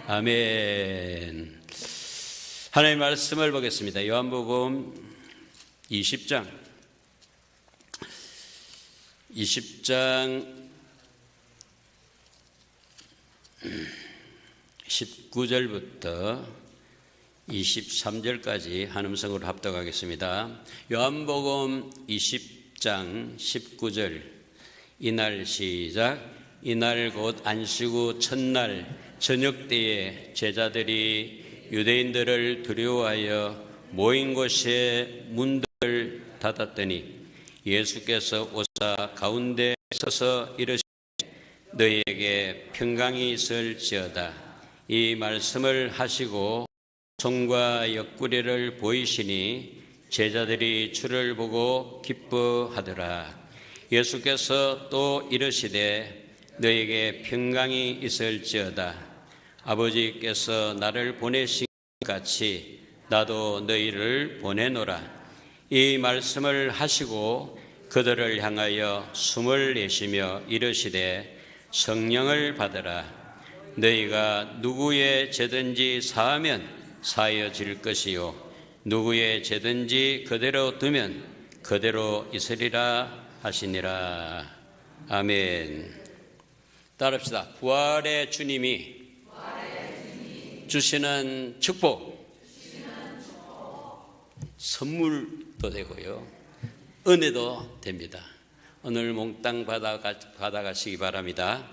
아멘. 하나님의 말씀을 보겠습니다. 요한복음 20장 19절부터 23절까지 한 음성으로 합독하겠습니다. 요한복음 20장 19절. 이날 시작. 이날 곧 안식 후 첫날 저녁 때에 제자들이 유대인들을 두려워하여 모인 곳에 문들을 닫았더니 예수께서 오사 가운데 서서 이르시되 너희에게 평강이 있을지어다. 이 말씀을 하시고 손과 옆구리를 보이시니 제자들이 주를 보고 기뻐하더라. 예수께서 또 이르시되 너희에게 평강이 있을지어다. 아버지께서 나를 보내신 것 같이 나도 너희를 보내노라. 이 말씀을 하시고 그들을 향하여 숨을 내쉬며 이르시되 성령을 받으라. 너희가 누구의 죄든지 사하면 사하여질 것이요 누구의 죄든지 그대로 두면 그대로 있으리라 하시니라. 아멘. 따라합시다. 부활의 주님이 주시는 축복, 선물도 되고요 은혜도 됩니다. 오늘 몽땅 받아가시기 바랍니다.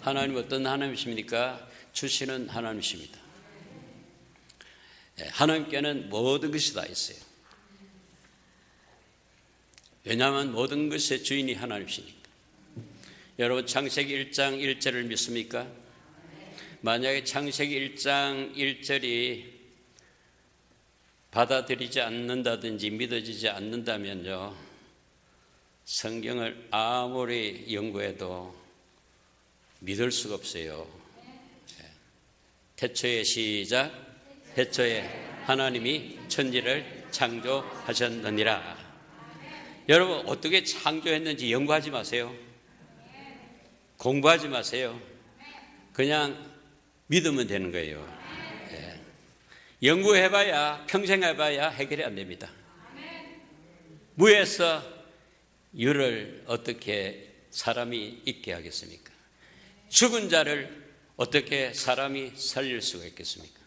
하나님 어떤 하나님이십니까? 주시는 하나님이십니다. 하나님께는 모든 것이 다 있어요. 왜냐하면 모든 것의 주인이 하나님이시니까. 여러분 창세기 1장 1절을 믿습니까? 만약에 창세기 1장 1절이 받아들이지 않는다든지 믿어지지 않는다면요 성경을 아무리 연구해도 믿을 수가 없어요. 태초의 시작. 태초에 하나님이 천지를 창조하셨느니라. 여러분 어떻게 창조했는지 연구하지 마세요. 공부하지 마세요. 그냥 믿으면 되는 거예요. 연구해봐야 평생 해봐야 해결이 안 됩니다. 무에서 유를 어떻게 사람이 있게 하겠습니까? 죽은 자를 어떻게 사람이 살릴 수가 있겠습니까?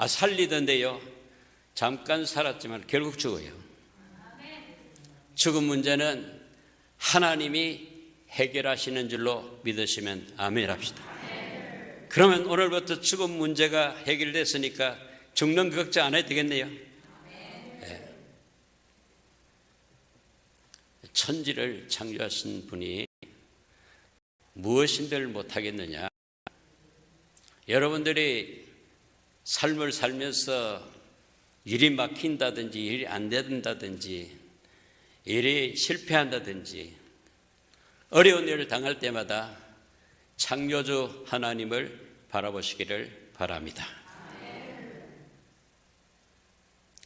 살리던데요 잠깐 살았지만 결국 죽어요. 죽은 문제는 하나님이 해결하시는 줄로 믿으시면 아멘 합시다. 그러면 오늘부터 죽은 문제가 해결됐으니까 죽는 거 걱정 안 해도 되겠네요. 천지를 창조하신 분이 무엇인들 못하겠느냐. 여러분들이 삶을 살면서 일이 막힌다든지 일이 안 된다든지 일이 실패한다든지 어려운 일을 당할 때마다 창조주 하나님을 바라보시기를 바랍니다.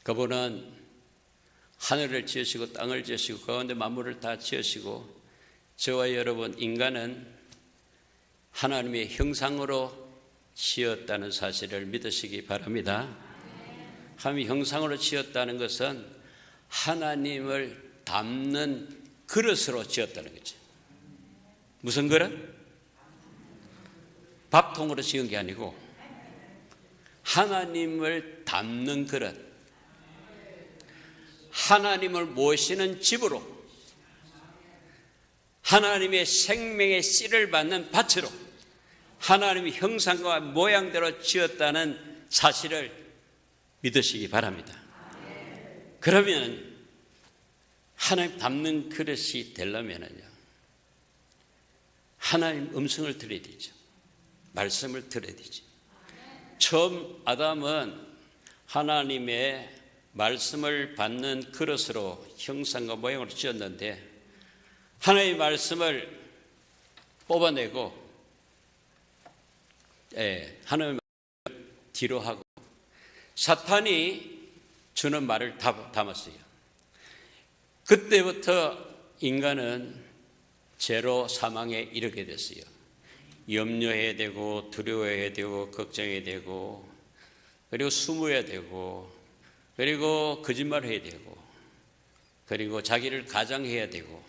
그분은 하늘을 지으시고 땅을 지으시고 가운데 만물을 다 지으시고 저와 여러분 인간은 하나님의 형상으로 지었다는 사실을 믿으시기 바랍니다. 하나님의 형상으로 지었다는 것은 하나님을 담는 그릇으로 지었다는 거죠. 무슨 그릇? 밥통으로 지은 게 아니고 하나님을 담는 그릇, 하나님을 모시는 집으로, 하나님의 생명의 씨를 받는 밭으로 하나님의 형상과 모양대로 지었다는 사실을 믿으시기 바랍니다. 그러면 하나님 담는 그릇이 되려면요 하나님 음성을 들어야 되죠. 말씀을 들어야 되죠. 처음 아담은 하나님의 말씀을 받는 그릇으로 형상과 모양으로 지었는데 하나님의 말씀을 뽑아내고 하나님의 말씀을 뒤로 하고 사탄이 주는 말을 담았어요. 그때부터 인간은 죄로 사망에 이르게 됐어요. 염려해야 되고 두려워해야 되고 걱정해야 되고 그리고 숨어야 되고 그리고 거짓말해야 되고 그리고 자기를 가장해야 되고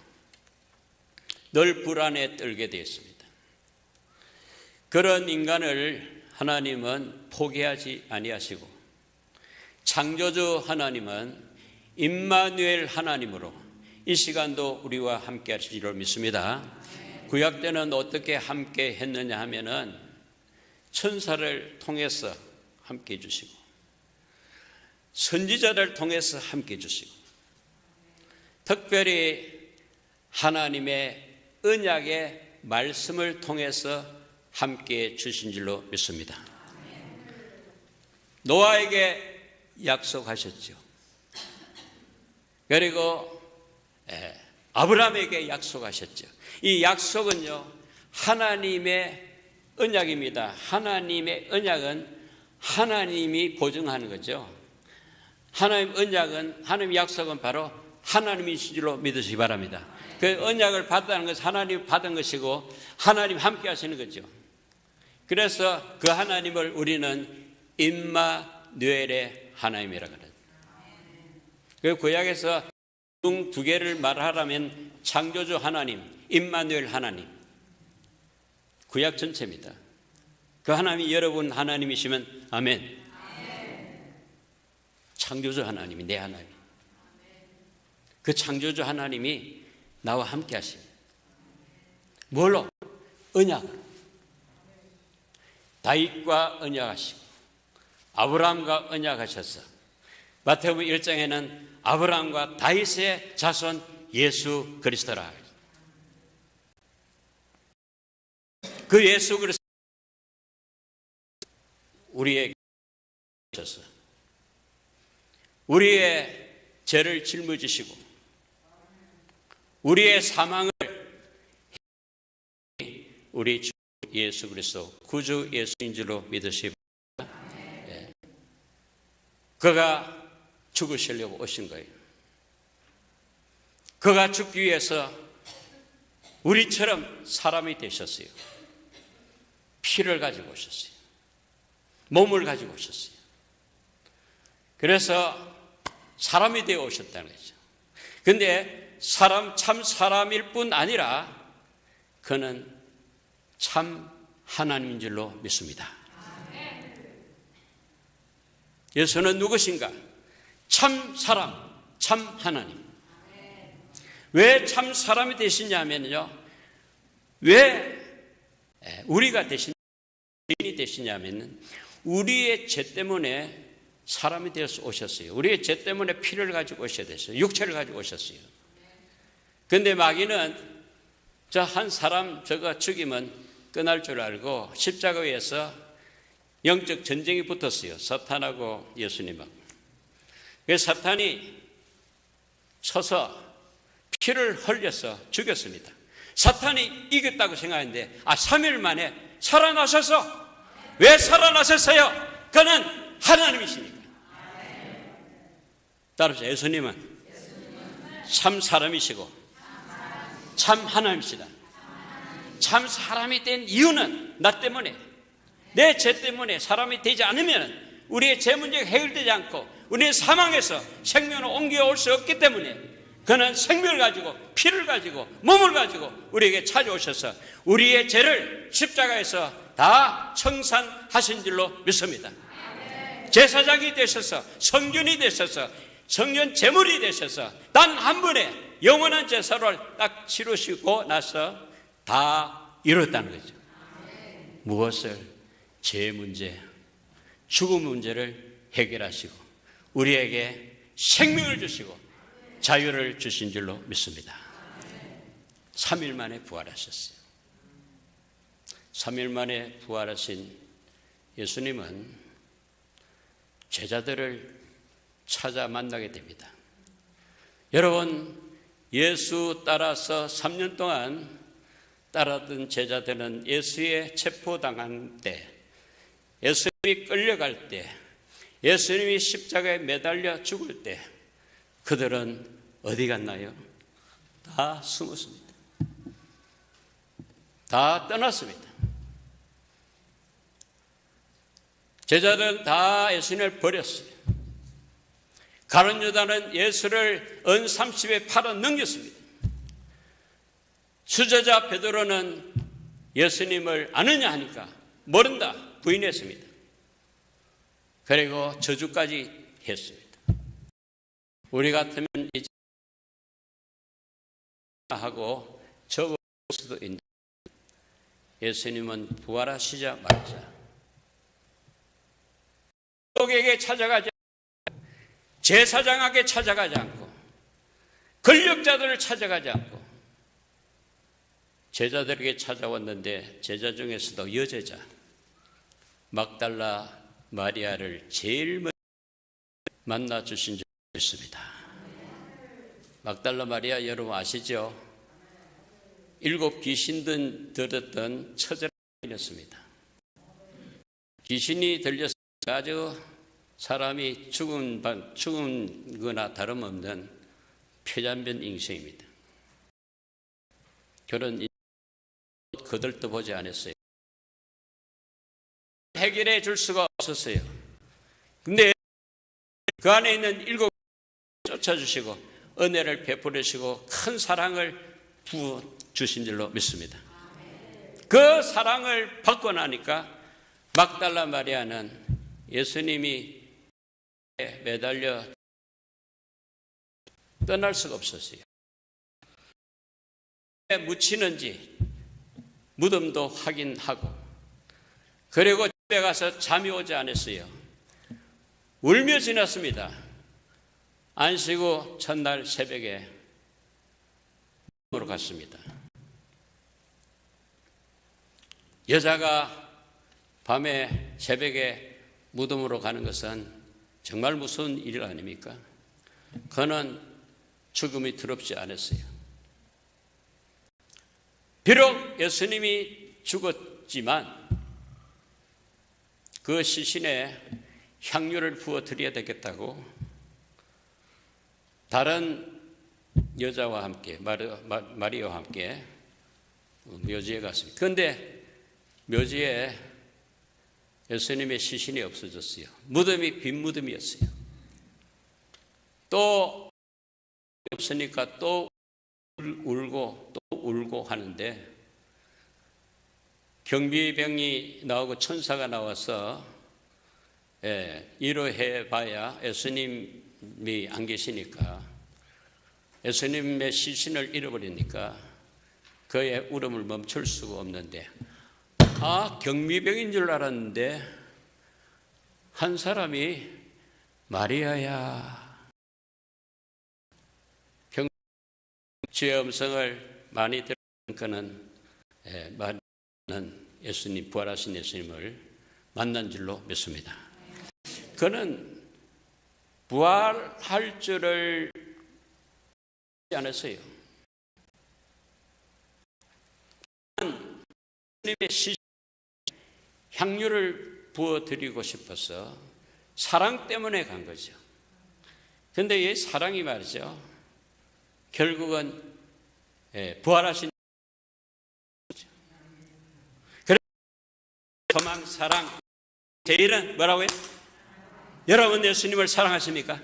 늘 불안에 떨게 되었습니다. 그런 인간을 하나님은 포기하지 아니하시고 창조주 하나님은 임마누엘 하나님으로 이 시간도 우리와 함께 하실 줄 믿습니다. 구약 때는 어떻게 함께 했느냐 하면은 천사를 통해서 함께 해주시고 선지자를 통해서 함께 해주시고 특별히 하나님의 언약의 말씀을 통해서 함께 해주신 줄로 믿습니다. 노아에게 약속하셨죠. 그리고 아브라함에게 약속하셨죠. 이 약속은요 하나님의 언약입니다. 하나님의 언약은 하나님이 보증하는 거죠. 하나님 언약은 하나님 약속은 바로 하나님이신 줄로 믿으시기 바랍니다. 그 언약을 받았다는 것은 하나님이 받은 것이고 하나님 함께 하시는 거죠. 그래서 그 하나님을 우리는 임마누엘의 하나님이라고 합니다. 그 구약에서 두 개를 말하라면 창조주 하나님, 임마누엘 하나님, 구약 전체입니다. 그 하나님이 여러분 하나님이시면 아멘. 창조주 하나님이 내 하나님. 그 창조주 하나님이 나와 함께 하십니다. 뭘로? 언약으로. 다윗과 언약하시고 아브라함과 언약하셔서 마태복음 1장에는 아브라함과 다윗의 자손 예수 그리스도라. 그 예수 그리스도 우리에게 오셔서 우리의 죄를 짊어지시고 우리의 사망을 우리 주 예수 그리스도 구주 예수인 줄로 믿으시기 바랍니다. 그가 죽으시려고 오신 거예요. 그가 죽기 위해서 우리처럼 사람이 되셨어요. 피를 가지고 오셨어요. 몸을 가지고 오셨어요. 그래서 사람이 되어 오셨다는 거죠. 그런데 참 사람일 뿐 아니라 그는 참 하나님인 줄로 믿습니다. 예수는 누구신가? 참 사람, 참 하나님. 왜 참 사람이 되시냐면요. 왜 우리가 주인이 되시냐면 우리의 죄 때문에 사람이 되어서 오셨어요. 우리의 죄 때문에 피를 가지고 오셔야 됐어요. 육체를 가지고 오셨어요. 그런데 마귀는 저 한 사람 저거 죽이면 끝날 줄 알고 십자가 위에서 영적 전쟁이 붙었어요. 사탄하고 예수님하고. 그래서 사탄이 쳐서 피를 흘려서 죽였습니다. 사탄이 이겼다고 생각했는데 3일 만에 살아나셔서 왜 살아나셨어요? 그는 하나님이시니까. 따라서 예수님은 참 사람이시고 참 하나님이시다. 참 사람이 된 이유는 나 때문에 내 죄 때문에 사람이 되지 않으면 우리의 죄 문제가 해결되지 않고 우리의 사망에서 생명으로 옮겨올 수 없기 때문에 그는 생명을 가지고 피를 가지고 몸을 가지고 우리에게 찾아오셔서 우리의 죄를 십자가에서 다 청산하신 줄로 믿습니다. 제사장이 되셔서 성전이 되셔서 성전 제물이 되셔서 단 한 번에 영원한 제사를 딱 치르시고 나서 다 이뤘다는 거죠. 무엇을? 죄 문제, 죽음 문제를 해결하시고 우리에게 생명을 주시고 자유를 주신 줄로 믿습니다. 3일 만에 부활하셨어요. 3일 만에 부활하신 예수님은 제자들을 찾아 만나게 됩니다. 여러분, 예수 따라서 3년 동안 따라던 제자들은 예수의 체포당한 때, 예수님이 끌려갈 때, 예수님이 십자가에 매달려 죽을 때 그들은 어디 갔나요? 다 숨었습니다. 다 떠났습니다. 제자들은 다 예수님을 버렸어요. 가룟 유다는 예수를 은 30에 팔아 넘겼습니다. 수제자 베드로는 예수님을 아느냐 하니까 모른다 부인했습니다. 그리고 저주까지 했습니다. 우리 같으면 이제 하고 적을 수도 있는데 예수님은 부활하시자마자 적에게 찾아가지 않고 제사장에게 찾아가지 않고 권력자들을 찾아가지 않고 제자들에게 찾아왔는데 제자 중에서도 여제자 막달라 마리아를 제일 먼저 만나 주신 줄 믿습니다. 막달라 마리아 여러분 아시죠? 7 귀신 들었던 처제였습니다. 귀신이 들려서 아주 사람이 죽은 거나 다름없는 표잔변 인생입니다. 그런 거들떠 보지 않았어요. 해결해 줄 수가 없었어요. 근데 그 안에 있는 7 쫓아주시고 은혜를 베풀으시고 큰 사랑을 부어주신 줄로 믿습니다. 그 사랑을 받고 나니까 막달라 마리아는 예수님이 매달려 떠날 수가 없었어요. 묻히는지 무덤도 확인하고 그리고 집에 가서 잠이 오지 않았어요. 울며 지났습니다. 안 쉬고 첫날 새벽에 무덤으로 갔습니다. 여자가 밤에 새벽에 무덤으로 가는 것은 정말 무서운 일 아닙니까? 그는 죽음이 두렵지 않았어요. 비록 예수님이 죽었지만 그 시신에 향유를 부어 드려야 되겠다고 다른 여자와 함께 마리아와 함께 묘지에 갔습니다. 그런데 묘지에 예수님의 시신이 없어졌어요. 무덤이 빈 무덤이었어요. 또 없으니까 또 울고 또 울고 하는데 경비병이 나오고 천사가 나와서 위로해 봐야 예수님이 안 계시니까 예수님의 시신을 잃어버리니까 그의 울음을 멈출 수가 없는데 경비병인 줄 알았는데 한 사람이 마리아야. 주의 음성을 많이 들은 그는 마리아는 예수님 부활하신 예수님을 만난 줄로 믿습니다. 그는 부활할 줄을 알지 않았어요. 예수님의 시신 향유를 부어드리고 싶어서 사랑 때문에 간 거죠. 그런데 이 사랑이 말이죠. 결국은 부활하신 거죠. 그래서 소망, 사랑, 제일은 뭐라고요? 여러분 예수님을 사랑하십니까?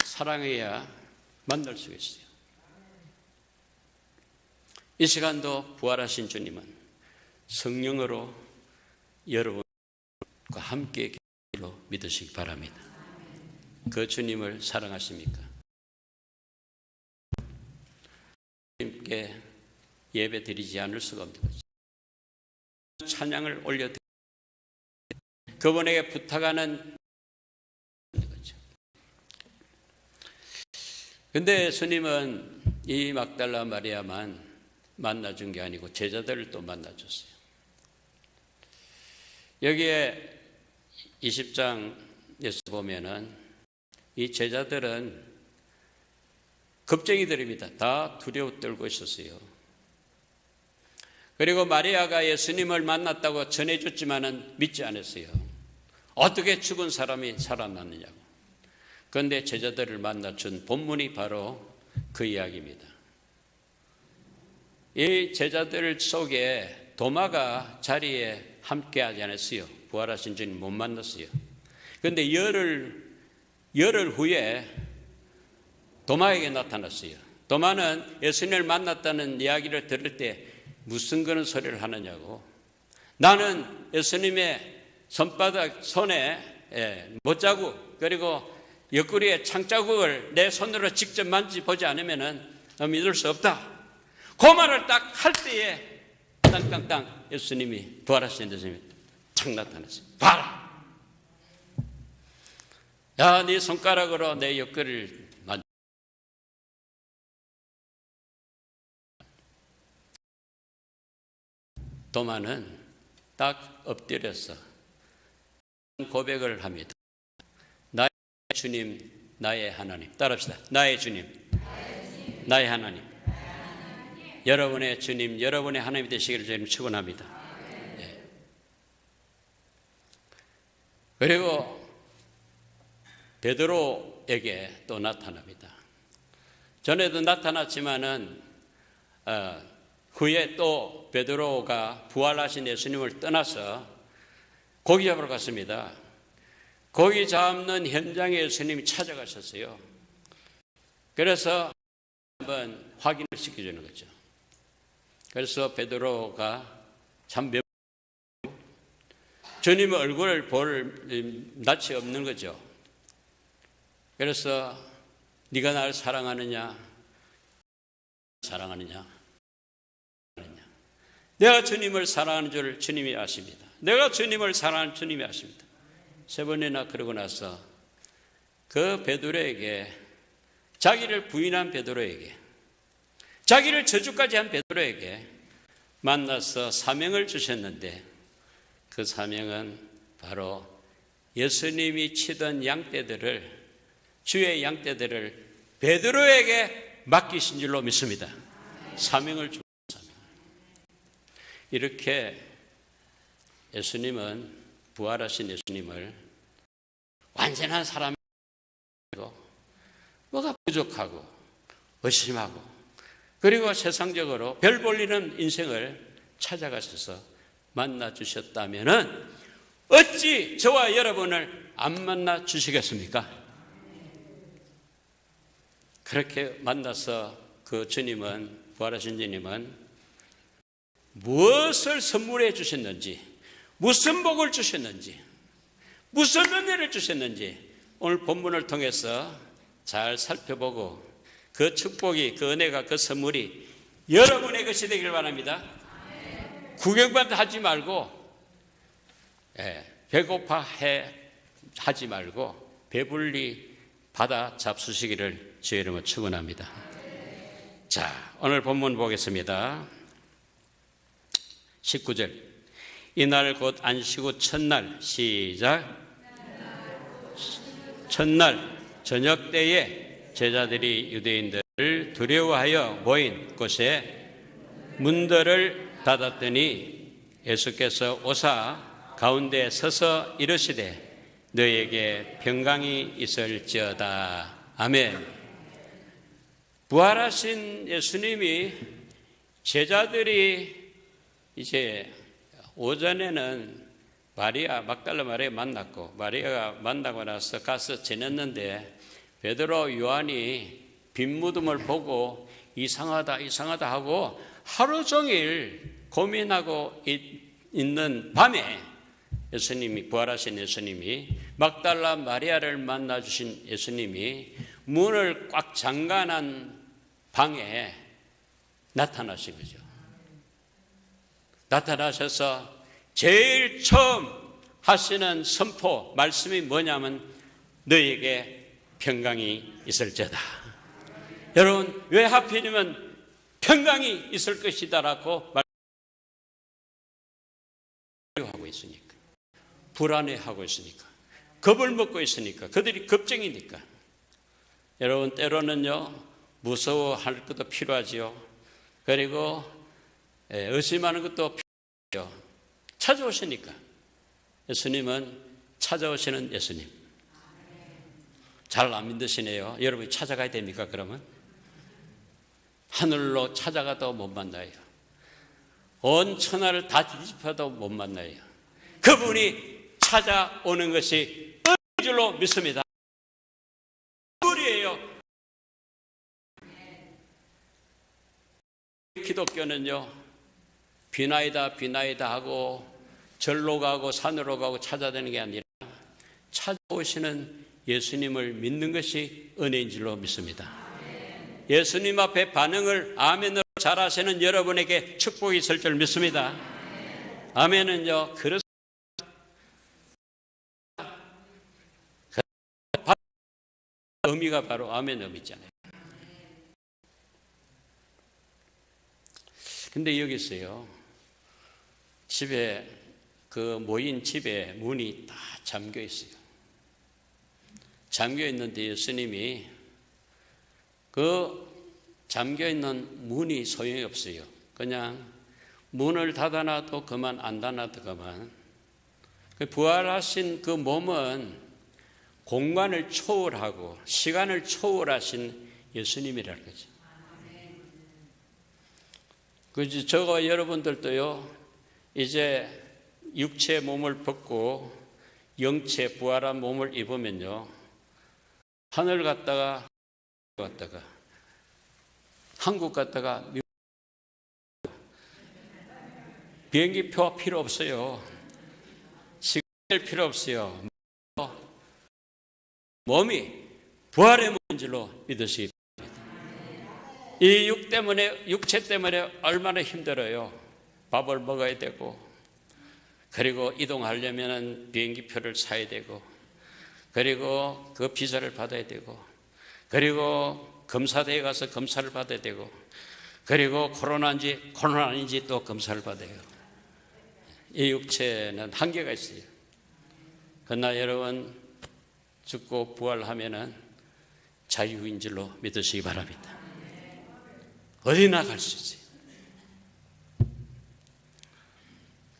사랑해야 만날 수 있어요. 이 시간도 부활하신 주님은 성령으로 여러분과 함께 계시기로 믿으시기 바랍니다. 그 주님을 사랑하십니까? 주님께 예배 드리지 않을 수가 없는 거죠. 찬양을 올려드리고 그분에게 부탁하는 거죠. 그런데 예수님은 이 막달라 마리아만 만나준 게 아니고 제자들을 또 만나줬어요. 여기에 20장에서 보면은 이 제자들은 겁쟁이들입니다. 다 두려워 떨고 있었어요. 그리고 마리아가 예수님을 만났다고 전해줬지만은 믿지 않았어요. 어떻게 죽은 사람이 살아났느냐고. 그런데 제자들을 만나준 본문이 바로 그 이야기입니다. 이 제자들 속에 도마가 자리에 함께하지 않았어요. 부활하신 주님 못 만났어요. 그런데 열흘 후에 도마에게 나타났어요. 도마는 예수님을 만났다는 이야기를 들을 때 무슨 그런 소리를 하느냐고. 나는 예수님의 손에 못자국 그리고 옆구리에 창자국을 내 손으로 직접 만지보지 않으면 믿을 수 없다. 그 말을 딱 할 때에 땅땅땅 예수님이 부활하신 예수님이 탁 나타났어요. 봐라. 야, 네 손가락으로 내 옆구리를 만져. 도마는 딱 엎드려서 고백을 합니다. 나의 주님, 나의 하나님. 따라합시다. 나의 주님, 나의 하나님. 여러분의 주님, 여러분의 하나님이 되시기를 저희는 축원합니다. 네. 그리고 베드로에게 또 나타납니다. 전에도 나타났지만은 후에 또 베드로가 부활하신 예수님을 떠나서 고기 잡으러 갔습니다. 고기 잡는 현장에 예수님이 찾아가셨어요. 그래서 한번 확인을 시켜주는 거죠. 그래서 베드로가 참 주님의 얼굴을 볼 낯이 없는 거죠. 그래서 네가 나를 사랑하느냐? 내가 주님을 사랑하는 줄 주님이 아십니다. 내가 주님을 사랑하는 주님이 아십니다. 3번이나 그러고 나서 그 베드로에게, 자기를 부인한 베드로에게, 자기를 저주까지 한 베드로에게 만나서 사명을 주셨는데, 그 사명은 바로 예수님이 치던 양떼들을, 주의 양떼들을 베드로에게 맡기신 줄로 믿습니다. 사명을 주고 사명. 이렇게 예수님은, 부활하신 예수님을 완전한 사람이고 뭐가 부족하고 의심하고 그리고 세상적으로 별 볼리는 인생을 찾아가셔서 만나 주셨다면은 어찌 저와 여러분을 안 만나 주시겠습니까? 그렇게 만나서 그 주님은, 부활하신 주님은 무엇을 선물해 주셨는지, 무슨 복을 주셨는지, 무슨 은혜를 주셨는지 오늘 본문을 통해서 잘 살펴보고 그 축복이, 그 은혜가, 그 선물이 여러분의 것이 되길 바랍니다. 구경만 하지 말고, 배고파 하지 말고 배불리 받아 잡수시기를 주의 이름으로 축원합니다. 자, 오늘 본문 보겠습니다. 19절. 이날 곧 안식 후 첫날, 시작. 첫날 저녁 때에 제자들이 유대인들을 두려워하여 모인 곳에 문들을 닫았더니 예수께서 오사 가운데 서서 이르시되 너희에게 평강이 있을지어다. 아멘. 부활하신 예수님이, 제자들이 이제 오전에는 마리아, 막달라 마리아 만났고, 마리아가 만나고 나서 가서 지냈는데 베드로, 요한이 빈 무덤을 보고 이상하다 하고 하루 종일 고민하고 있는 밤에 예수님이, 부활하신 예수님이, 막달라 마리아를 만나 주신 예수님이 문을 꽉 잠가난 방에 나타나신 거죠. 나타나셔서 제일 처음 하시는 선포, 말씀이 뭐냐면 너희에게 평강이 있을지어다. 여러분, 왜 하필이면 평강이 있을 것이다라고 말하고 있으니까, 불안해하고 있으니까, 겁을 먹고 있으니까, 그들이 겁쟁이니까. 여러분, 때로는요 무서워할 것도 필요하지요. 그리고 의심하는 것도 필요하죠. 찾아오시니까. 예수님은 찾아오시는 예수님. 잘 안 믿으시네요. 여러분이 찾아가야 됩니까? 그러면 하늘로 찾아가도 못 만나요. 온 천하를 다 뒤집어도 못 만나요. 그분이 찾아오는 것이 은혜인 줄로 믿습니다. 우리예요. 기독교는요, 비나이다 비나이다 하고 절로 가고 산으로 가고 찾아다니는 게 아니라 찾아오시는 예수님을 믿는 것이 은혜인 줄로 믿습니다. 예수님 앞에 반응을 아멘으로 잘하시는 여러분에게 축복이 있을 줄 믿습니다. 아멘은요, 그렇습니다. 의미가 바로 아멘 의미잖아요. 근데 여기 있어요. 집에, 그 모인 집에 문이 다 잠겨 있어요. 잠겨 있는데 예수님이 그 잠겨 있는 문이 소용이 없어요. 그냥 문을 닫아놔도 그만, 안 닫아놔도 그만. 부활하신 그 몸은 공간을 초월하고 시간을 초월하신 예수님이라는 거죠. 그래서 저와 여러분들도요, 이제 육체 몸을 벗고 영체 부활한 몸을 입으면요, 하늘 갔다가 한국 갔다가 미국, 비행기 표 필요 없어요. 시간 낼 필요 없어요. 몸이 부활의 몸인 줄로 믿으시기 바랍니다. 이 육체 때문에 얼마나 힘들어요. 밥을 먹어야 되고, 그리고 이동하려면 비행기 표를 사야 되고, 그리고 그 비자를 받아야 되고, 그리고 검사대에 가서 검사를 받아야 되고, 그리고 코로나인지 아닌지 또 검사를 받아요. 이 육체는 한계가 있어요. 그러나 여러분, 죽고 부활하면은 자유인 줄로 믿으시기 바랍니다. 어디나 갈 수 있어요.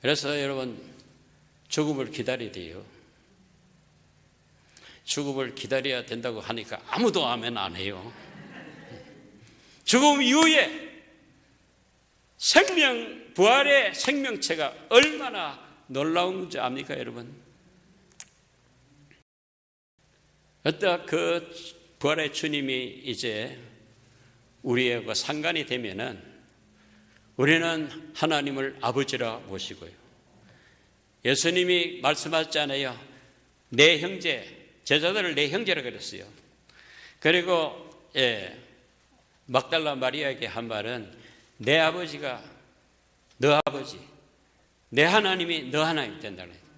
그래서 여러분, 죽음을 기다려야 돼요. 죽음을 기다려야 된다고 하니까 아무도 아멘 안 해요. 죽음 이후에 부활의 생명체가 얼마나 놀라운 줄 압니까, 여러분? 어떤 그 부활의 주님이 이제 우리하고 상관이 되면은 우리는 하나님을 아버지라 모시고요. 예수님이 말씀하셨잖아요. 내 형제, 제자들을 내 형제라 그랬어요. 그리고 막달라 마리아에게 한 말은 내 아버지가 너 아버지, 내 하나님이 너 하나님 된다는 거예요.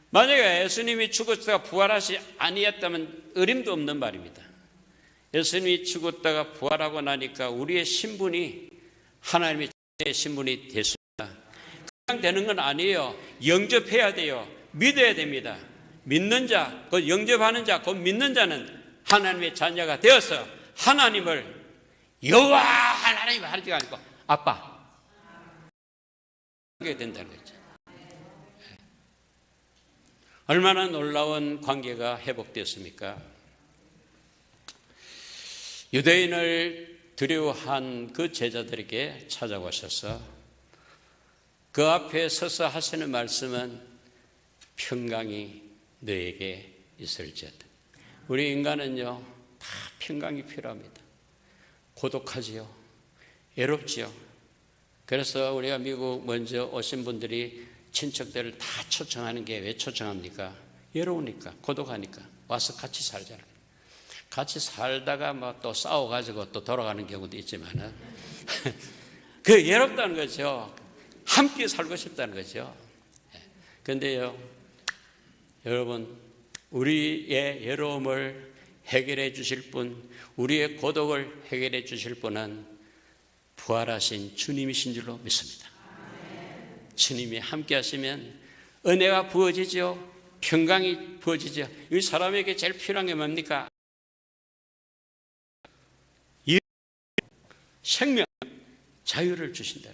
만약에 예수님이 죽었다가 부활하시 아니었다면 어림도 없는 말입니다. 예수님이 죽었다가 부활하고 나니까 우리의 신분이 하나님의 신분이 됐습니다. 그냥 되는 건 아니에요. 영접해야 돼요. 믿어야 됩니다. 믿는 자, 곧 영접하는 자, 곧 믿는 자는 하나님의 자녀가 되어서 하나님을 여호와 하나님 하는 게 아니고 아빠 하게 된다는 거죠. 얼마나 놀라운 관계가 회복되었습니까? 유대인을 두려워한 그 제자들에게 찾아오셔서 그 앞에 서서 하시는 말씀은 평강이 너에게 있을지어다. 우리 인간은요, 다 평강이 필요합니다. 고독하지요, 외롭지요. 그래서 우리가 미국 먼저 오신 분들이 친척들을 다 초청하는 게 왜 초청합니까? 외로우니까, 고독하니까 와서 같이 살잖아요. 같이 살다가 뭐 또 싸워가지고 또 돌아가는 경우도 있지만은 그 외롭다는 거죠. 함께 살고 싶다는 거죠. 그런데요, 여러분, 우리의 외로움을 해결해 주실 분, 우리의 고독을 해결해 주실 분은 부활하신 주님이신 줄로 믿습니다. 주님이 함께 하시면 은혜가 부어지죠. 평강이 부어지죠. 이 사람에게 제일 필요한 게 뭡니까? 생명, 자유를 주신다.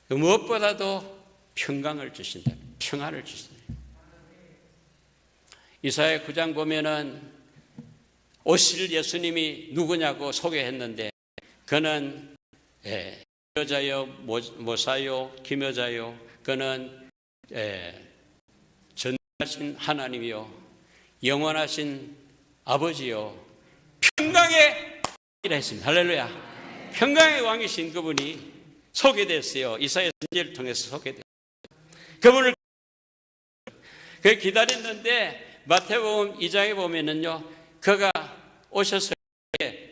무엇보다도 평강을 주신다. 평안을 주신다. 이사야 9장 보면은 오실 예수님이 누구냐고 소개했는데 그는 여자요 모사요 김여자요 그는 하신 하나님이요, 영원하신 아버지요, 평강의 왕이라 했습니다. 할렐루야. 평강의 왕이신 그분이 소개됐어요. 이사야 선지자를 통해서 소개됐어요. 그분을 기다렸는데 마태복음 2장에 보면은요, 그가 오셔서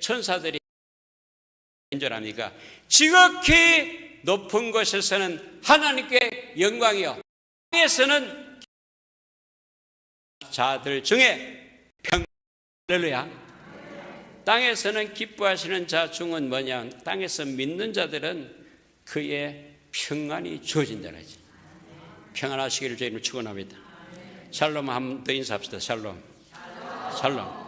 천사들이 인절합니까? 지극히 높은 곳에서는 하나님께 영광이요, 땅에서는 자들 중에 할렐루야. 땅에서는 기뻐하시는 자 중은 뭐냐? 땅에서 믿는 자들은 그의 평안이 주어진다는 거지. 평안하시기를 저희는 축원합니다. 샬롬 한번 더 인사합시다. 샬롬. 샬롬.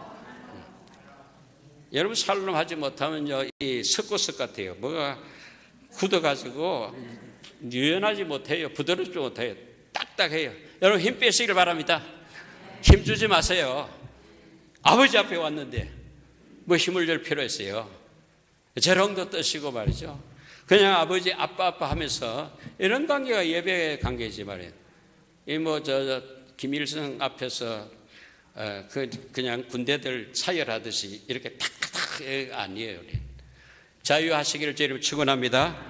여러분 샬롬 하지 못하면요, 이 석고석 같아요. 뭐가 굳어가지고 유연하지 못해요. 부드럽지 못해요. 딱딱해요. 여러분 힘 빼시길 바랍니다. 힘 주지 마세요. 아버지 앞에 왔는데 뭐 힘을 줄 필요 있어요. 재롱도 뜨시고 말이죠. 그냥 아버지 아빠 하면서 이런 관계가 예배의 관계이지 말이에요. 이 김일성 앞에서 그냥 군대들 사열하듯이 이렇게 탁탁탁 아니에요. 자유하시기를 주님 축원합니다.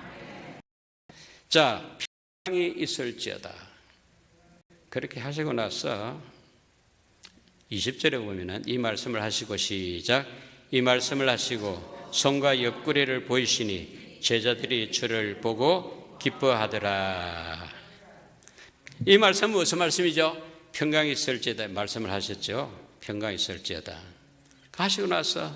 자, 평강이 있을지어다. 그렇게 하시고 나서 20절에 보면은 이 말씀을 하시고 시작. 이 말씀을 하시고 손과 옆구리를 보이시니 제자들이 주를 보고 기뻐하더라. 이 말씀은 무슨 말씀이죠? 평강이 있을지어다 말씀을 하셨죠. 평강이 있을지어다 하시고 나서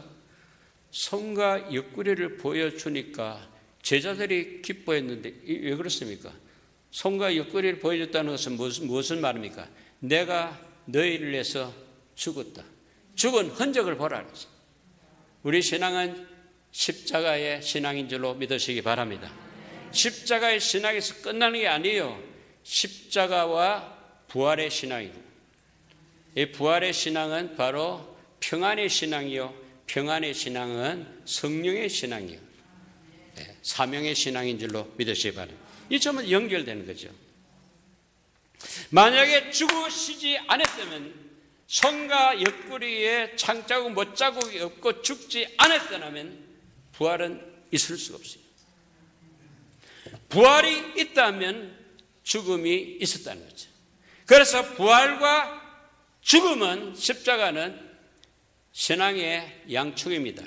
손과 옆구리를 보여주니까 제자들이 기뻐했는데 왜 그렇습니까? 손과 옆구리를 보여줬다는 것은 무슨 말입니까? 내가 너희를 위해서 죽었다. 죽은 흔적을 보라는 거죠. 우리 신앙은 십자가의 신앙인 줄로 믿으시기 바랍니다. 십자가의 신앙에서 끝나는 게 아니에요. 십자가와 부활의 신앙이고, 이 부활의 신앙은 바로 평안의 신앙이요, 평안의 신앙은 성령의 신앙이요, 사명의 신앙인 줄로 믿으시기 바랍니다. 이 점은 연결되는 거죠. 만약에 죽으시지 않았다면, 손과 옆구리에 창자국 못자국이 없고 죽지 않았다면 부활은 있을 수가 없어요. 부활이 있다면 죽음이 있었다는 거죠. 그래서 부활과 죽음은, 십자가는 신앙의 양축입니다.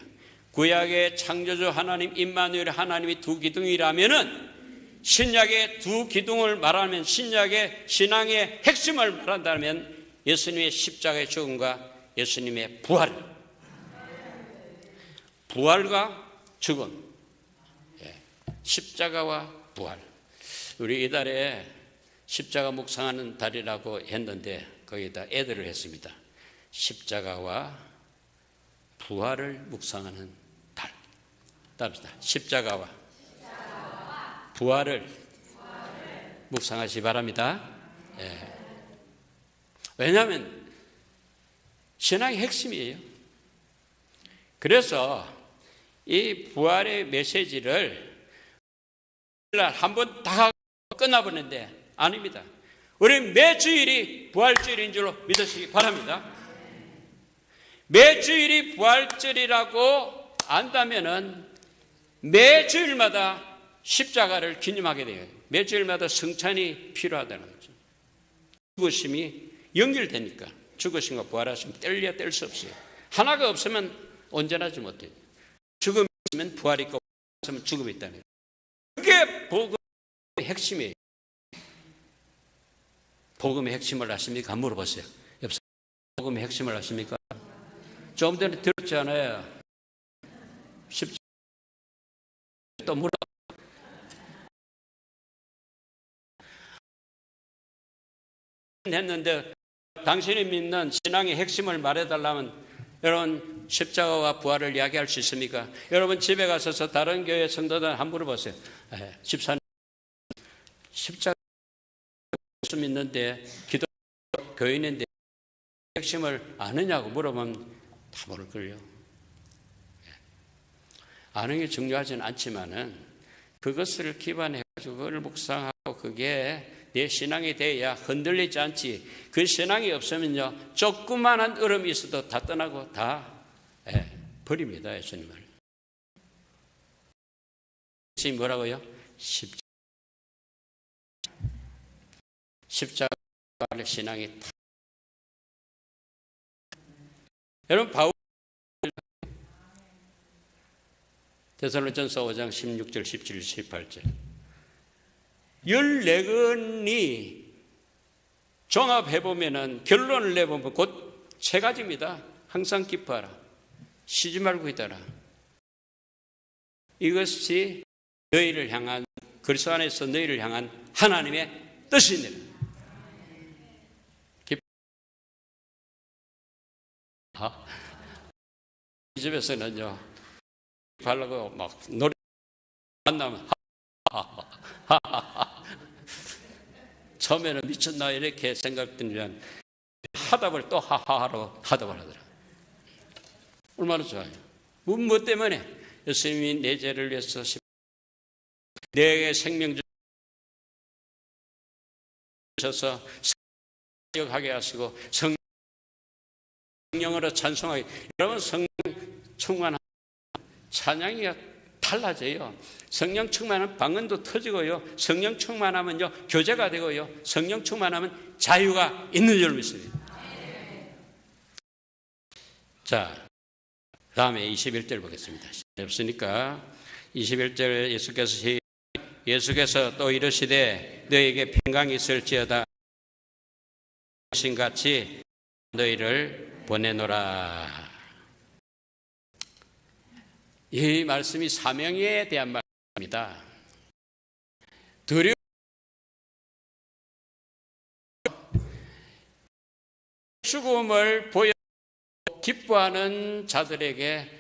구약의 창조주 하나님 임마누엘 하나님이 두 기둥이라면은 신약의 두 기둥을 말하면, 신약의 신앙의 핵심을 말한다면 예수님의 십자가의 죽음과 예수님의 부활과 죽음, 십자가와 부활. 우리 이달에 십자가 묵상하는 달이라고 했는데 거기다 애들을 했습니다. 십자가와 부활을 묵상하는 달. 답시다. 십자가와 부활을 묵상하시기 바랍니다. 왜냐하면 신앙의 핵심이에요. 그래서 이 부활의 메시지를 한번 다 끝나버리는데 아닙니다. 우리는 매주일이 부활주일인 줄로 믿으시기 바랍니다. 매주일이 부활주일이라고 안다면은 매주일마다 십자가를 기념하게 돼요. 매주일마다 성찬이 필요하다는 거죠. 죽으심이 연결되니까, 죽으심과 부활하심은 뗄 수 없어요. 하나가 없으면 온전하지 못해요. 죽음이 있으면 부활이 있고, 부활이 있으면 죽음이 있다는 거예요. 그게 복음의 핵심이에요. 복음의 핵심을 아십니까? 물어보세요. 옆서 복음의 핵심을 아십니까? 조금 전에 들었지 않아요? 또 물어. 했는데 당신이 믿는 신앙의 핵심을 말해달라면 여러분 십자가와 부활을 이야기할 수 있습니까? 여러분 집에 가셔서 다른 교회 성도들 한번 물어보세요. 집사님, 십자가 믿는데 기도 교인인데 핵심을 아느냐고 물어보면 다 모를걸요. 아는 게 중요하지는 않지만은 그것을 기반해가지고 그걸 묵상하고 그게 내 신앙이 돼야 흔들리지 않지. 그 신앙이 없으면요, 조그만한 얼음이 있어도 다 떠나고 다 버립니다. 예수님을. 예수님 뭐라고요? 십자가의 신앙이 다. 여러분, 바울 데살로니가전서 5장 16절, 17절, 18절 14권이 종합해보면 결론을 내보면 곧 세 가지입니다. 항상 기뻐하라, 쉬지 말고 기도하라. 이것이 너희를 향한, 그리스도 안에서 너희를 향한 하나님의 뜻이니라. 이 집에서는요, 바르고 막 노래 만나면 처음에는 미쳤나 이렇게 생각되면 하답을 또 하하하로 하답을 하더라. 얼마나 좋아요. 뭐 때문에? 예수님이 내 죄를 위해서 내게 생명 주셔서 생명하게 하시고 성령으로 찬송하게. 여러분, 성령 충만한 찬양이 달라져요. 성령 충만하면 방언도 터지고요. 성령 충만하면요, 교제가 되고요. 성령 충만하면 자유가 있는 줄 믿습니다. 자, 다음에 21절 보겠습니다. 없으니까 21절 예수께서 또 이르시되 너희에게 평강이 있을지어다 신같이 너희를 보내노라. 이 말씀이 사명에 대한 말씀입니다. 두려움, 죽음을 보여 기뻐하는 자들에게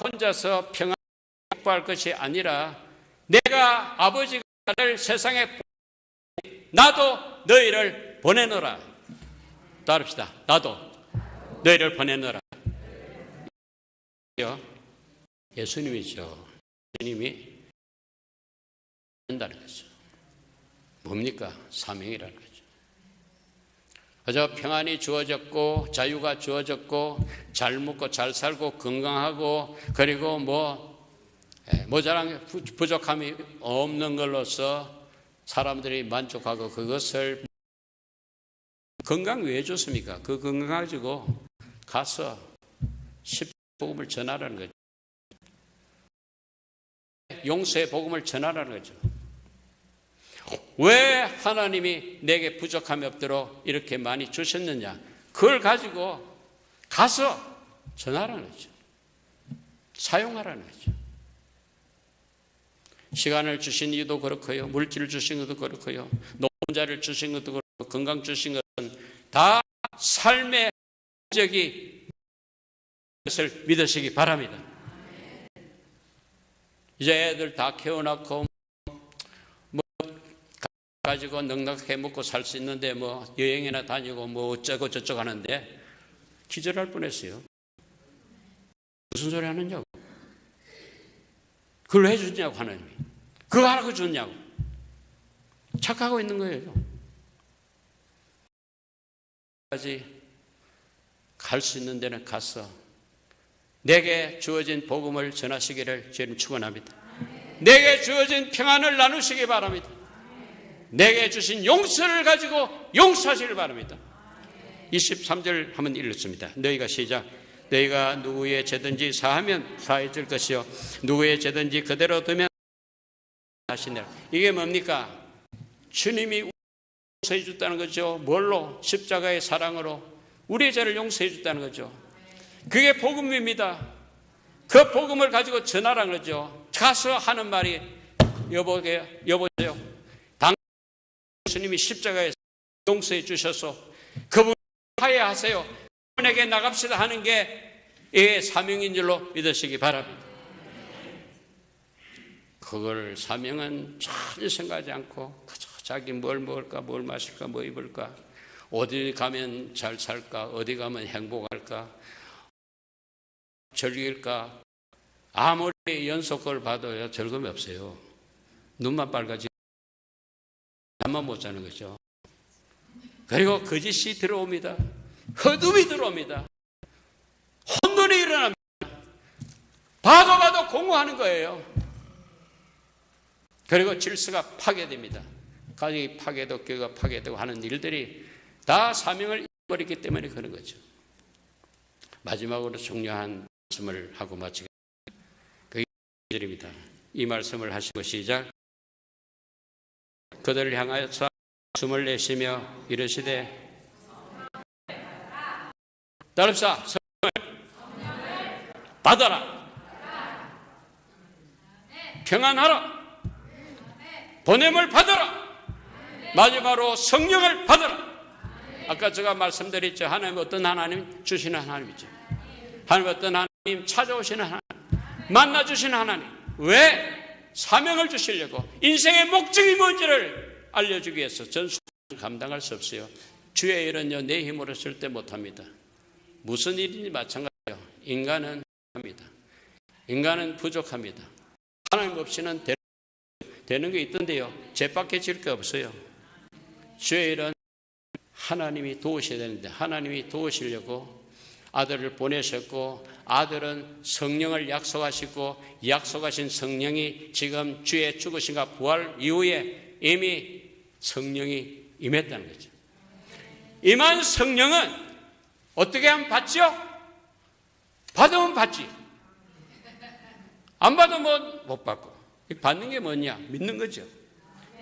혼자서 평안을 기뻐할 것이 아니라 내가 아버지가 나를 세상에 나도 너희를 보내노라. 따릅시다. 나도 너희를 보내노라. 예수님이죠. 예수님이 한다는 거죠. 뭡니까? 사명이라는 거죠. 그저 평안이 주어졌고 자유가 주어졌고 잘 먹고 잘 살고 건강하고 그리고 모자란 부족함이 없는 걸로서 사람들이 만족하고 그것을 건강 왜 좋습니까? 그 건강 가지고 가서 복음을 전하라는 거죠. 용서의 복음을 전하라는 거죠. 왜 하나님이 내게 부족함이 없도록 이렇게 많이 주셨느냐? 그걸 가지고 가서 전하라는 거죠. 사용하라는 거죠. 시간을 주신 이유도 그렇고요. 물질을 주신 것도 그렇고요. 노동자를 주신 것도 그렇고 건강 주신 것은 다 삶의 목적이 것을 믿으시기 바랍니다. 이제 애들 다 키워놓고 가지고 넉넉하게 먹고 살 수 있는데 여행이나 다니고 어쩌고 저쩌고 하는데 기절할 뻔했어요. 무슨 소리 하느냐고. 그걸 왜 주냐고 하나님이. 그거 하라고 줬냐고. 착각하고 있는 거예요. 갈 수 있는 데는 가서 내게 주어진 복음을 전하시기를 주님 축원합니다. 내게 주어진 평안을 나누시기 바랍니다. 내게 주신 용서를 가지고 용서하시길 바랍니다. 23절 한번 읽었습니다. 너희가 시작. 너희가 누구의 죄든지 사하면 사해질 것이요 누구의 죄든지 그대로 두면 하시네라. 이게 뭡니까? 주님이 용서해 줬다는 거죠. 뭘로? 십자가의 사랑으로 우리의 죄를 용서해 줬다는 거죠. 그게 복음입니다. 그 복음을 가지고 전하라는 거죠. 가서 하는 말이 여보세요. 예수님이 십자가에 용서해 주셔서 그분 화해하세요. 그분에게 나갑시다 하는 게 사명인 줄로 믿으시기 바랍니다. 그걸 사명은 전혀 생각하지 않고 그저 자기 뭘 먹을까, 뭘 마실까, 뭐 입을까, 어디 가면 잘 살까, 어디 가면 행복할까, 즐길까. 아무리 연속을 봐도요 즐거움이 없어요. 눈만 빨개지고 잠만 못 자는 거죠. 그리고 거짓이 들어옵니다. 어둠이 들어옵니다. 혼돈이 일어납니다. 봐도 공허하는 거예요. 그리고 질서가 파괴됩니다. 가정이 파괴되고 교회가 파괴되고 하는 일들이 다 사명을 잃어버렸기 때문에 그런 거죠. 마지막으로 중요한 말씀을 하고 마치겠습니다. 그게 1절입니다. 이 말씀을 하시고 시작. 그들을 향하여서 숨을 내쉬며 이르시되 따릅시다. 성령을 받아라. 평안하라. 보냄을 받아라. 마지막으로 성령을 받아라. 아까 제가 말씀드렸죠. 하나님 어떤 하나님? 주시는 하나님이죠. 하나님 어떤 하나님? 찾아오시는 하나님, 만나주시는 하나님. 왜? 사명을 주시려고, 인생의 목적이 뭔지를 알려주기 위해서. 전수를 감당할 수 없어요. 주의 일은요 내 힘으로 절대 못합니다. 무슨 일인지 마찬가지예요. 인간은 합니다. 인간은 부족합니다. 하나님 없이는 되는 게 있던데요, 죄밖에 질 게 없어요. 주의 일은 하나님이 도우셔야 되는데 하나님이 도우시려고 아들을 보내셨고, 아들은 성령을 약속하시고, 약속하신 성령이 지금 주의 죽으심과 부활 이후에 이미 성령이 임했다는 거죠. 임한 성령은 어떻게 하면 받죠? 받으면 받지. 안 받으면 못 받고. 받는 게 뭐냐? 믿는 거죠.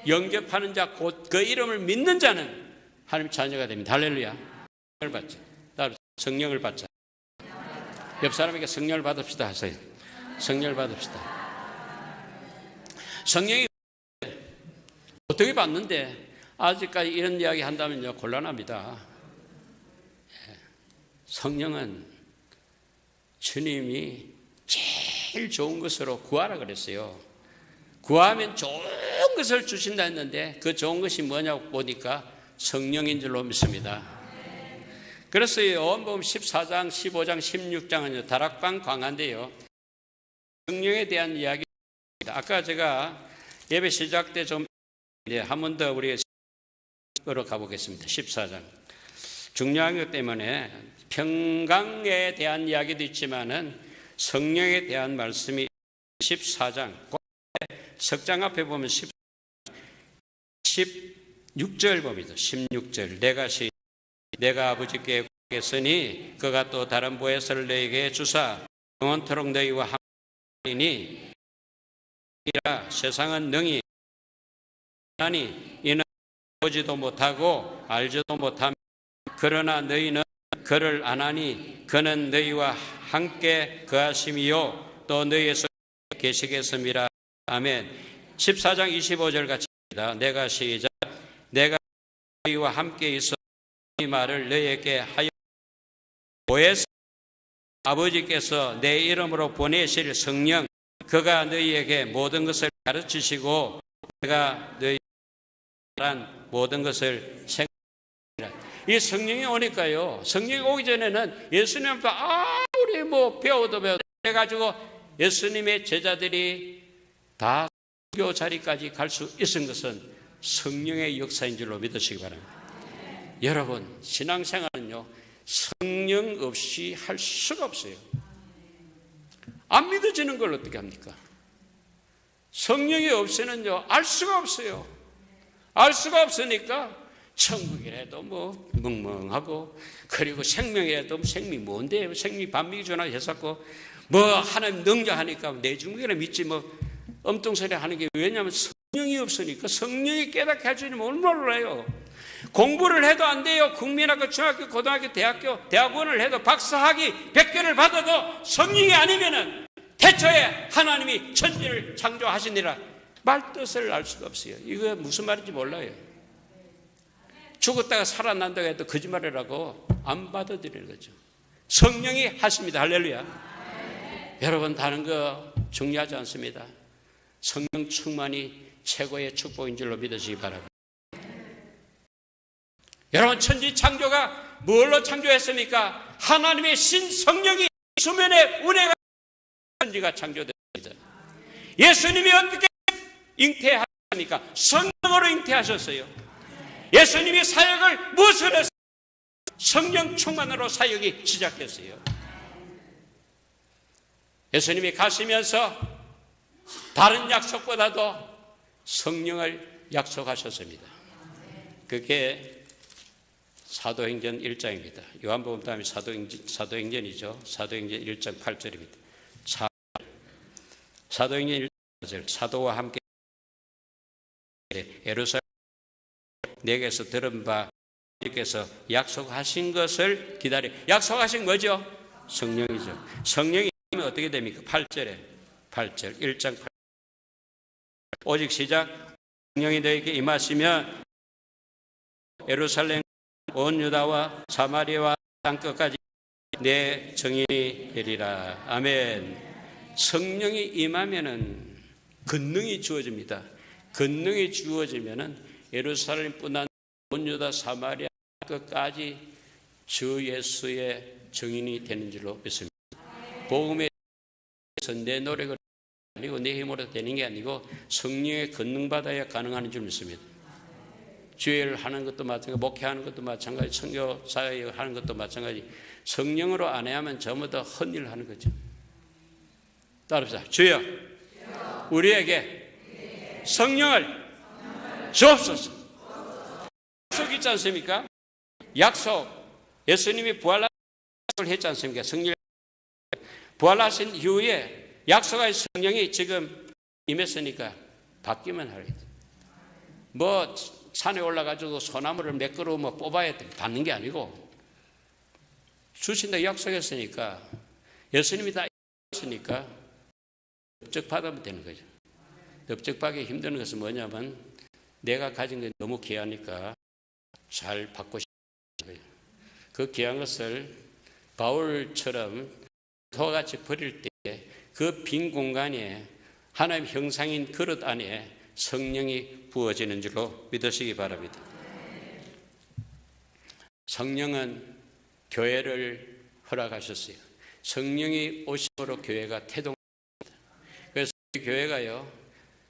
영접하는 자, 곧 그 이름을 믿는 자는 하나님 자녀가 됩니다. 할렐루야. 성령을 받자. 따로 성령을 받자. 옆 사람에게 성령을 받읍시다 하세요. 성령을 받읍시다. 성령이 어떻게 받는데? 아직까지 이런 이야기 한다면요 곤란합니다. 성령은 주님이 제일 좋은 것으로 구하라 그랬어요. 구하면 좋은 것을 주신다 했는데 그 좋은 것이 뭐냐고 보니까 성령인 줄로 믿습니다. 그래서 요한복음 14장, 15장, 16장은 다락방 강화인데요, 성령에 대한 이야기입니다. 아까 제가 예배 시작 때 좀 한 번 더 우리가 으로 가보겠습니다. 14장. 중요한 것 때문에 평강에 대한 이야기도 있지만은 성령에 대한 말씀이 14장 석장 앞에 보면 16절 봅니다. 16절. 내가 아버지께 구했으니 그가 또 다른 보혜사를 너희에게 주사 영원토록 너희와 함께하리니 이라 세상은 능히 하니 이는 보지도 못하고 알지도 못하며 그러나 너희는 그를 아나니 그는 너희와 함께 거하심이요 또 너희의 속에 계시겠음이라. 아멘. 14장 25절 같이 합니다. 내가 시작. 내가 너희와 함께 있어 이 말을 너희에게 하여 보혜사 아버지께서 내 이름으로 보내실 성령 그가 너희에게 모든 것을 가르치시고 내가 너희 란 모든 것을 생각하리라. 이 성령이 오니까요, 성령이 오기 전에는 예수님부터 우리 배워도 해가지고 예수님의 제자들이 다 설교 자리까지 갈 수 있은 것은 성령의 역사인 줄로 믿으시기 바랍니다. 여러분, 신앙생활은요 성령 없이 할 수가 없어요. 안 믿어지는 걸 어떻게 합니까? 성령이 없이는요 알 수가 없어요. 알 수가 없으니까 천국이라도 멍멍하고, 그리고 생명이라도 생명이 뭔데 생명이 반미기 전화 했었고 하나님 능력하니까 내 중국이나 믿지 엉뚱소리 하는 게 왜냐하면 성령이 없으니까. 성령이 깨닫게 해주니 뭘 몰라요. 공부를 해도 안 돼요. 국민학교, 중학교, 고등학교, 대학교, 대학원을 해도 박사학위 100개를 받아도 성령이 아니면은 태초에 하나님이 천지를 창조하시니라 말 뜻을 알 수가 없어요. 이거 무슨 말인지 몰라요. 죽었다가 살아난다고 해도 거짓말이라고 안 받아들이는 거죠. 성령이 하십니다. 할렐루야. 여러분, 다른 거 중요하지 않습니다. 성령 충만이 최고의 축복인 줄로 믿으시기 바랍니다. 여러분, 천지 창조가 뭘로 창조했습니까? 하나님의 신성령이 수면의 운해가 천지가 창조됐습니다. 예수님이 어떻게 잉태하고 잉태하십니까? 성령으로 잉태하셨어요. 예수님이 사역을 무엇으로 했어요? 성령 충만으로 사역이 시작했어요. 예수님이 가시면서 다른 약속보다도 성령을 약속하셨습니다. 그게 사도행전 1장입니다. 요한복음 다음에 사도행전이죠. 사도행전 1장 8절입니다. 사도행전 1장 8절. 사도와 함께 예루살렘 내게서 들은 바 께서 약속하신 것을 기다려. 약속하신 거죠? 성령이죠. 성령이 어떻게 됩니까? 8절 1장 8절. 오직 시작. 성령이 너에게 임하시면 예루살렘 온 유다와 사마리아와 땅끝까지 내 증인이 되리라. 아멘. 성령이 임하면은 권능이 주어집니다. 권능이 주어지면은 예루살렘뿐 아니라 온 유다 사마리아 끝까지 주 예수의 증인이 되는 줄로 믿습니다. 복음에서 내 노력을 아니고 내 힘으로 되는 게 아니고 성령의 권능 받아야 가능한 줄 믿습니다. 주일을 하는 것도 마찬가지, 목회하는 것도 마찬가지, 선교 사역 하는 것도 마찬가지. 성령으로 안 해야 하면 전부 다 헛일 하는 거죠. 따라합시다. 주여, 우리에게 성령을 주옵소서. 약속 있지 않습니까? 약속. 예수님이 부활을 했지 않습니까? 성령 부활하신 이후에 약속의 성령이 지금 임했으니까 받기만 하겠다. 뭐 산에 올라가지고 소나무를 몇 그루 뭐 뽑아야 받는 게 아니고 주신다 약속했으니까 예수님이 다 했으니까 납득 받으면 되는 거죠. 납득 받기 힘든 것은 뭐냐면 내가 가진 게 너무 귀하니까 잘 받고 싶은 거예요. 그 귀한 것을 바울처럼 토같이 버릴 때 그 빈 공간에 하나님의 형상인 그릇 안에 성령이 부어지는 줄로 믿으시기 바랍니다. 성령은 교회를 허락하셨어요. 성령이 오심으로 교회가 태동합니다. 그래서 교회가요,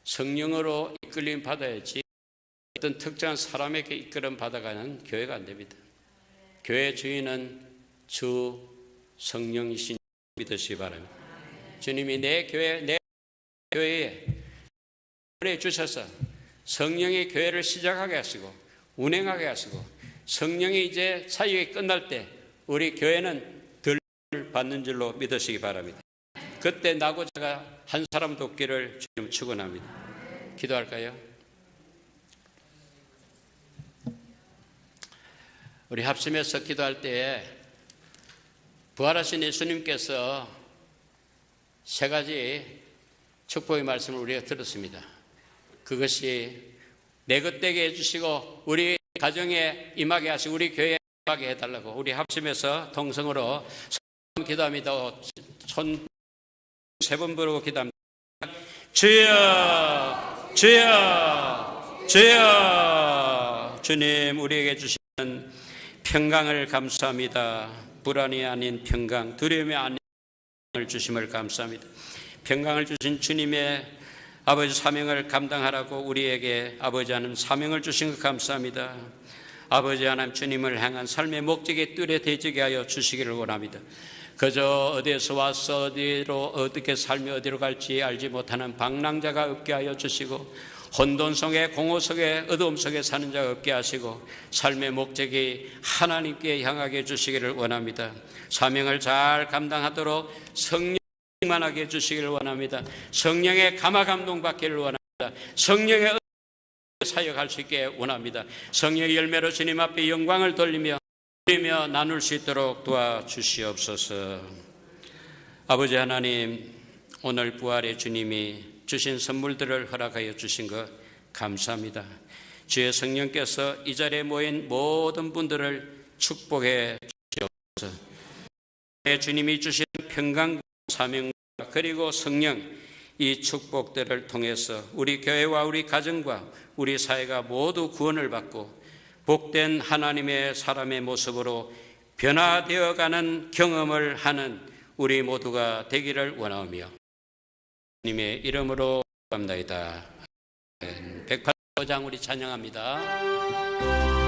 성령으로 이끌림 받아야지 어떤 특정한 사람에게 이끌림 받아가는 교회가 안 됩니다. 교회 주인은 주 성령이신 믿으시기 바랍니다. 주님이 내 교회에 보내주셔서 성령이 교회를 시작하게 하시고 운행하게 하시고 성령이 이제 사역이 끝날 때 우리 교회는 덜 받는 줄로 믿으시기 바랍니다. 그때 나고자가 한 사람도 없기를 주님 축원합니다. 기도할까요? 우리 합심해서 기도할 때에 부활하신 예수님께서 세 가지 축복의 말씀을 우리가 들었습니다. 그것이 내 것 되게 해주시고 우리 가정에 임하게 하시고 우리 교회에 임하게 해달라고 우리 합심해서 동성으로 기도합니다. 손 세 번 부르고 기도합니다. 주여, 주여, 주여. 주님, 우리에게 주시는 평강을 감사합니다. 불안이 아닌 평강, 두려움이 아닌 평강을 주심을 감사합니다. 평강을 주신 주님의 아버지 사명을 감당하라고 우리에게 아버지 하나님 사명을 주신 것 감사합니다. 아버지 하나님 주님을 향한 삶의 목적에 뚜렷해지게 하여 주시기를 원합니다. 그저 어디에서 와서 어디로 어떻게 살며 어디로 갈지 알지 못하는 방랑자가 없게 하여 주시고 혼돈 속에 공허 속에 어두움 속에 사는 자가 없게 하시고 삶의 목적이 하나님께 향하게 해주시기를 원합니다. 사명을 잘 감당하도록 성령만 하게 해주시기를 원합니다. 성령의 감화 감동 받기를 원합니다. 성령의 사역할 수 있게 원합니다. 성령의 열매로 주님 앞에 영광을 돌리며 나눌 수 있도록 도와주시옵소서. 아버지 하나님, 오늘 부활의 주님이 주신 선물들을 허락하여 주신 것 감사합니다. 주의 성령께서 이 자리에 모인 모든 분들을 축복해 주시옵소서. 주님이 주신 평강, 사명 그리고 성령, 이 축복들을 통해서 우리 교회와 우리 가정과 우리 사회가 모두 구원을 받고 복된 하나님의 사람의 모습으로 변화되어가는 경험을 하는 우리 모두가 되기를 원하며 주님의 이름으로 감사합니다. 108장 우리 찬양합니다.